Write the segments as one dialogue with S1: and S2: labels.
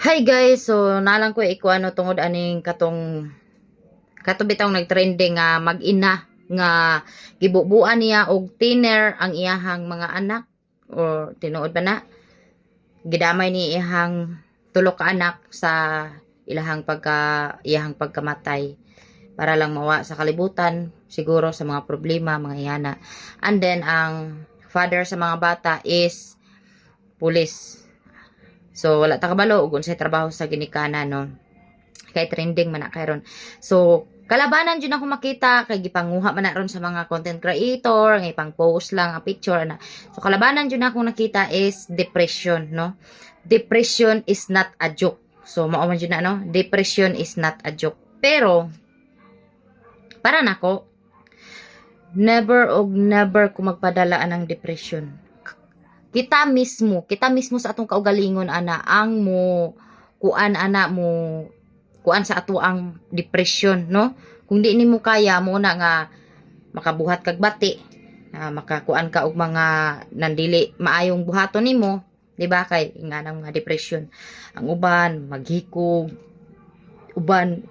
S1: Hi guys, so nalang ko ikuano tungod aning katong nagtrending nga mag-ina nga gibubuan niya og thinner ang iyahang mga anak or tinuod ba na gidamay ni iyahang tulo ka anak sa iyahang pagkamatay para lang mawa sa kalibutan siguro sa mga problema mga iyana. And then ang father sa mga bata is pulis. So wala ta kabalo ug unsay trabaho sa ginikanan, no, kay trending man na karon. So kalabanan jud ako makita kay gipanguha man na ron sa mga content creator nga ipang post lang ang picture na. So kalabanan jud ako nakita is depression, no. Depression is not a joke. So mao man jud na, no, depression is not a joke. Pero para nako never og never ko magpadalaan ng depression. Kita mismo sa atong kaugalingon ana ang mo kuan sa ato ang depression, no. Kung di nimo kaya mo na nga makabuhat kag bati, makakuan ka og mga nandili maayong buhaton nimo, di ba, kay nga nang mga depression ang uban maghikog, uban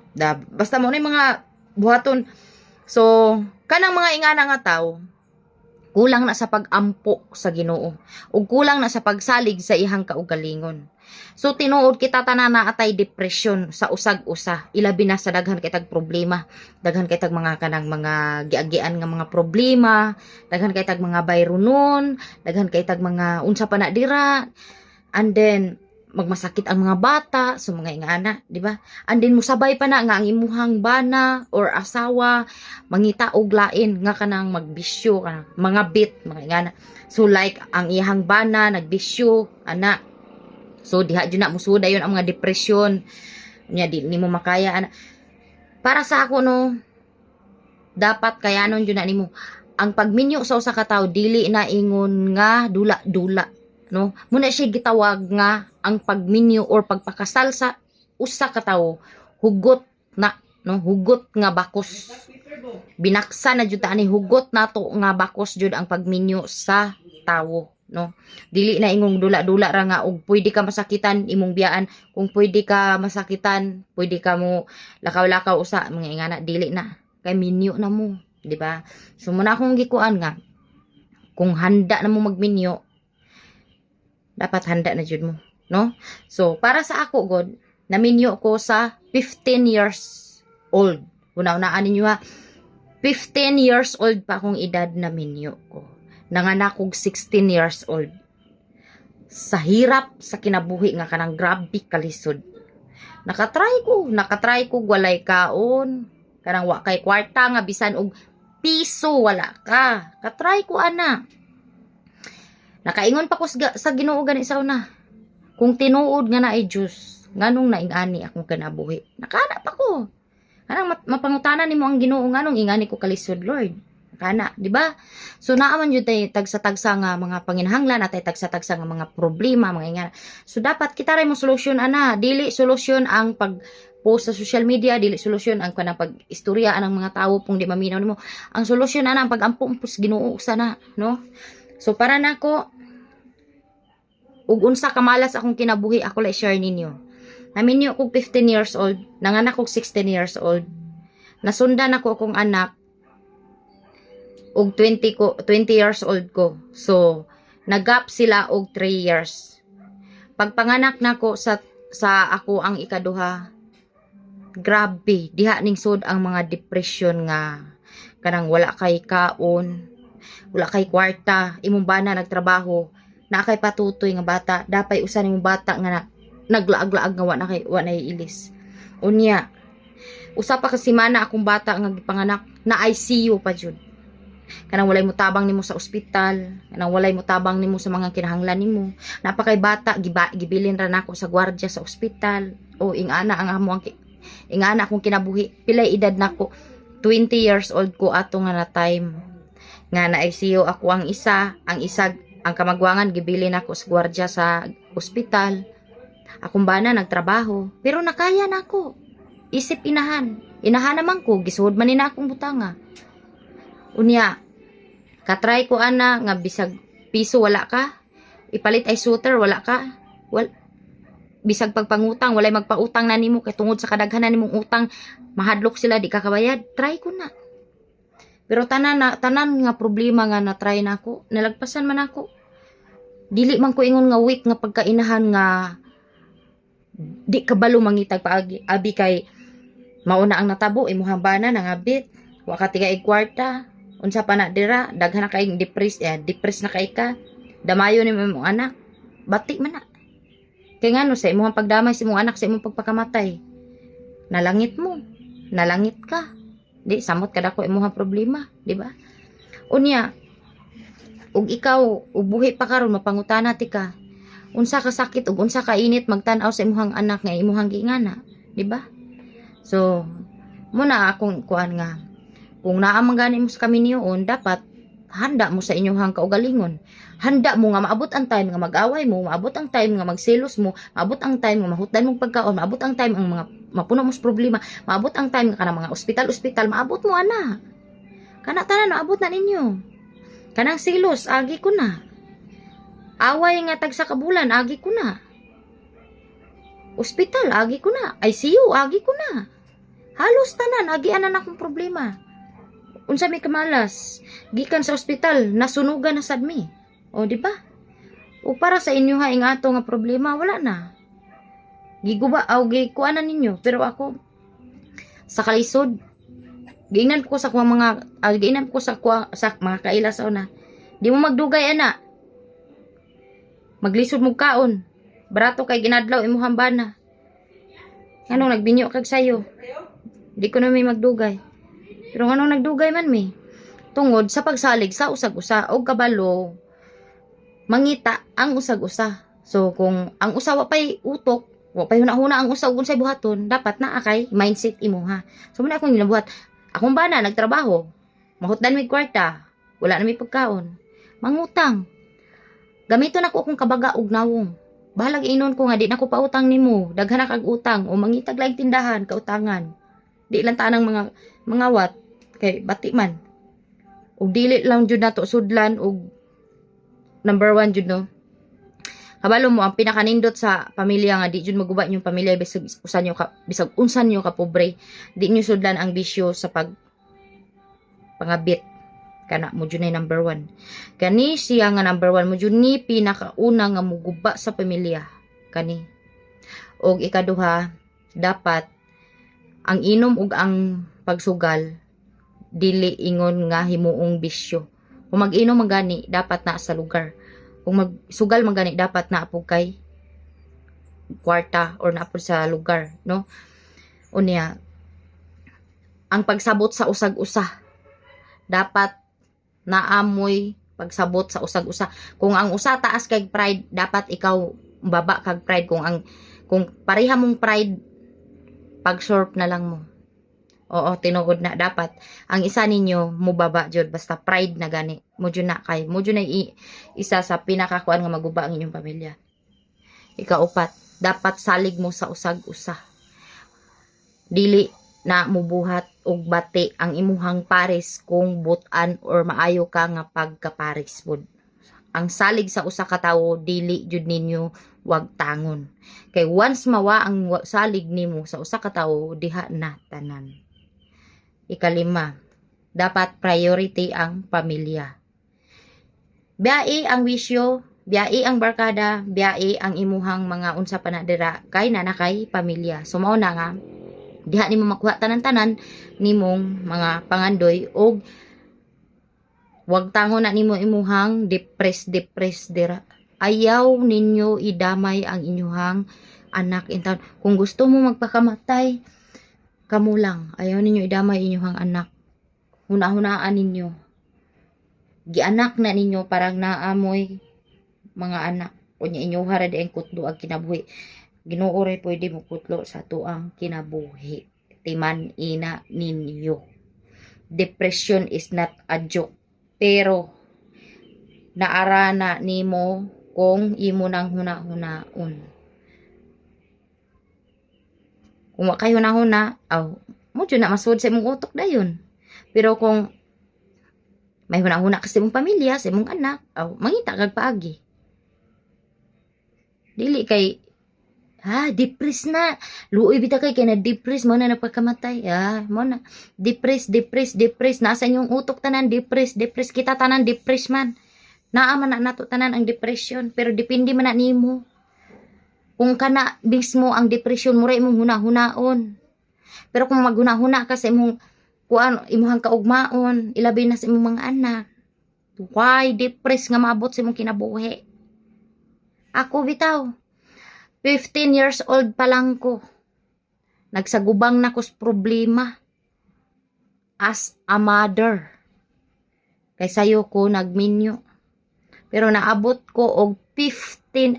S1: basta mo na mga buhaton. So kanang mga ingana nga tawo kulang na sa pag-ampo sa Ginoo ug kulang na sa pagsalig sa ihang kaugalingon. So tinuod kita tanan na atay depression sa usag-usa, ilabi na sa daghan kay tag problema, daghan kay tag mga kanang mga giagian nga mga problema, daghan kay tag mga bayronon, daghan kay tag mga unsa pa na dira. And then magmasakit ang mga bata, so mga ingana, di ba? And then musabay pa na nga ang imuhang bana or asawa mangita og lain nga kanang magbisyo kanang mga bit mga ingana. So like ang iyang bana nagbisyo ana. So diha jud na musuda yon ang mga depression. Nya di nimo makaya ana. Para sa ako, no, dapat kayanon jud na nimo ang pagminyo sa usa ka tawo dili na ingon nga dula-dula, no. Muna siya gitawag nga ang pagminyo or pagpakasal sa usa ka tawo hugot na, no, hugot nga bakos. Binaksa na jud ani hugot nato nga bakos jud ang pagminyo sa tawo, no. Dili na ingong dula-dula ra nga og pwede ka masakitan imong biyaan, kung pwede ka masakitan pwede ka mo lakaw-lakaw usa mga ingana, dili na kay minyo na mo, di ba? So muna akong gikuan nga kung handa na mo magminyo dapat handa na jud mo, no. So para sa ako god naminyo ko sa 15 years old. Una-unaan ninyo ha, 15 years old pa akong edad na minyo ko. Nanganak kog 16 years old. Sa hirap sa kinabuhi nga kanang grabe kalisod. Nakatry ko walay kaon. Kanang wa kay kwarta nga bisan og piso wala ka. Katry ko ana. Nakaingon pa ko sa Ginoo gani sa una. Kung tinuod nga na ay Diyos, nganong naingani akong kinabuhi. Nakana pa ko. Kanang mapangutanan nimo ang Ginoo nganong ingani ko kalisod, Lord. Kana, di ba? So naaman jud tay tagsa-tagsa nga mga panginahanglan at tagsa-tagsa nga mga problema, mga ingana. So dapat kita ray mo solusyon ana, dili solusyon ang pag-post sa social media, dili solusyon ang kanang pag-istorya anang mga tawo pong di maminaw nimo. Ang solusyon ana ang pag-ampo-ampos Ginoo sana, no? So para nako ug unsa kamalas akong kinabuhi ako la share ninyo. Naminyo kog 15 years old, nanganak kog 16 years old. Nasundan ako akong anak og 20 years old ko. So nagap sila og 3 years. Pagpanganak nako sa ako ang ikaduha, grabe diha ning sud ang mga depression nga kanang wala kay kaon, wala kay kwarta, imong bana nagtrabaho, na kay patutoy nga bata, dapay usa nimong bata nga naglaag-laag nga wa na ilis. Unya, usa pa ka semana akong bata nga gipanganak na ICU pa jud. Kanang walay mo tabang nimo sa ospital, kanang walay mo tabang nimo sa mga kinahanglan nimo. Napakay bata gibilin ra nako sa gwardiya sa ospital. O ingana ang amo ingana akong kinabuhi. Pilay edad nako? 20 years old ko ato nga na time nga na ICU ako ang isa, ang kamagwangan gibilin ako sa gwardiya sa ospital. Akong bana nagtrabaho, pero nakaya nako. Isip inahan naman ko, gisuod man ni na akong butanga. Unya, katry ko ana nga bisag piso wala ka, ipalit ay shooter wala ka. bisag pagpangutang walay magpautang na nimo kay tungod sa kadaghanan nimong utang mahadlok sila di ka kabayad, try ko na. Pero tanan nga problema nga na try nako, nalagpasan man ako. Dili man ko ingon nga weak nga pagkainahan nga di kabalo mangitag paagi abi kay mauna ang natabo imuhang bana nangabit wa ka tiga kwarta unsa pa na dira daghan na kay depress na kay ka damayo ni imong anak bati man na kay ngano sa imong pagdamay sa imong anak sa imong pagpakamatay nalangit mo nalangit ka di samot kada ko imong problema di ba unya ug ikaw ug buhi pa karon mapangutana ti ka unsa ka sakit ug unsa ka init magtan-aw sa imong anak nga imong gingana di ba so muna akong kuan nga kung naa man gani mo sa kami niyoon dapat handa mo sa inyong kaugalingon handa mo nga maabot ang time nga mag-away mo maabot ang time nga magselos mo maabot ang time nga mahutdan mong pagkaon maabot ang time ang mga mapuno mo sa problema maabot ang time nga kanang mga ospital maabot mo ana kana tanan maabot na ninyo kanang selos agi ko na away nga tag sa kabulan agi ko na ospital agi ko na ICU agi ko na halos tanan agi ana akong problema unsa may kamalas gikan sa ospital nasunugan na sad mi o di ba o para sa inyo ha ing ato nga problema wala na giguba aw gikuanan ninyo pero ako sa kalisod giingnan ko sa mga giingnan ko sa mga kaila sa una di mo magdugay ana maglisod mo kaon barato kay ginadlaw imuhang bana anong nagbinyo kag sayo di ko na may magdugay pero anong nagdugay man mi tungod sa pagsalig sa usag-usa o kabalo mangita ang usag-usa so kung ang usa wa pay utok wa pay hunahuna ang usag unsay buhaton dapat naa kay mindset imo ha so muna akong ginabuhat akong bana nagtrabaho mahutdan mi kwarta wala na mi pagkaon mangutang gamiton ako akong kabaga ug nawong bahalag inon ko nga di na ko pautang nimo daghan na kag utang o mangitag laing tindahan kautangan di lang tanang mga wat kay bati man ug dili lang jud nato sudlan ug number 1 jud no kabalo mo ang pinakanindot sa pamilya nga di jud maguba yung pamilya bisag usan nyo ka bisag unsan nyo ka pobre di nyo sudlan ang bisyo sa pangabit kana mo jud number 1 kani siya nga number 1 mo jud ni pinakauna nga muguba sa pamilya kani og ikaduha dapat ang inom ug ang pagsugal dili ingon nga himuong bisyo kung mag-inom magani dapat na sa lugar kung magsugal magani dapat na apog kay kwarta or na apod sa lugar no unya ang pagsabot sa usag-usa dapat naamoy pagsabot sa usag-usa kung ang usa taas kay pride dapat ikaw baba kag pride kung pareha mong pride pag-surf na lang mo oo tinuod na dapat ang isa ninyo mubaba jud basta pride na gani mo jud na kay mo jud na isa sa pinakakuan nga maguba ang inyong pamilya ikaupat dapat salig mo sa usag-usa dili na mubuhat og bati ang imuhang pares kung butan or maayo ka nga pagkapares pod ang salig sa usa ka tawo dili jud ninyo wag tangon kay once mawa ang salig nimo sa usa ka tawo diha na tanan ikalima dapat priority ang pamilya biyae ang wisyo biyae ang barkada biyae ang imuhang mga unsa pa na dira kay nanakay pamilya so mao na nga diha nimo makuha tanan-tanan nimong mga pangandoy og wag tangon na nimo imuhang depress dira ayaw ninyo idamay ang inyuhang anak in town kung gusto mo magpakamatay kamo lang ayaw ninyo idamay inyuhang anak hunahunaan ninyo gianak na ninyo parang naamoy mga anak unya inyo hara di ang kutlo ang kinabuhi Ginoo ray pwede mo kutlo sa tuang kinabuhi timan ina ninyo depression is not a joke pero naarana nimo kung imo nang huna-hunaon kung wa kayo hunahuna mo dyan na masud sa imong utok dayon pero kung may hunahuna ka sa imong pamilya sa imong anak mangita kag paagi dili kay Ha, depress na. Luoy bita kay na depress mo na nagpagkamatay. Mo na. Depress. Nasa inyong utok tanan, depress. Kita tanan, depress man. Naaman na nato tanan ang depression. Pero depende man na nimo. Kung kana mismo ang depression, mura imong huna-hunaon. Pero kung maghuna-huna ka sa imong imuhang kaugmaon, ilabi na sa imong mga anak. Why depress nga maabot sa imong kinabuhi? Ako bitaw. 15 years old pa lang ko. Nagsagubang na ko sa problema. As a mother. Kay sayo ko nagminyo. Pero naabot ko og 15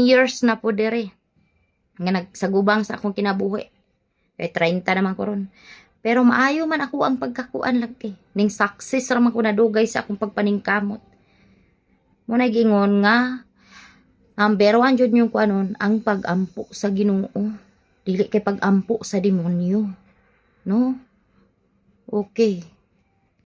S1: years na po dire. Nga nagsagubang sa akong kinabuhi. Kay 30 naman ko ron. Pero maayo man ako ang pagkakuan lagi. Ning success raman ko nadugay sa akong pagpaningkamot. Muna gingon nga pero jud yung kuanon ang pag-ampo sa Ginoo. Dili kay pag-ampo sa demonyo. No? Okay.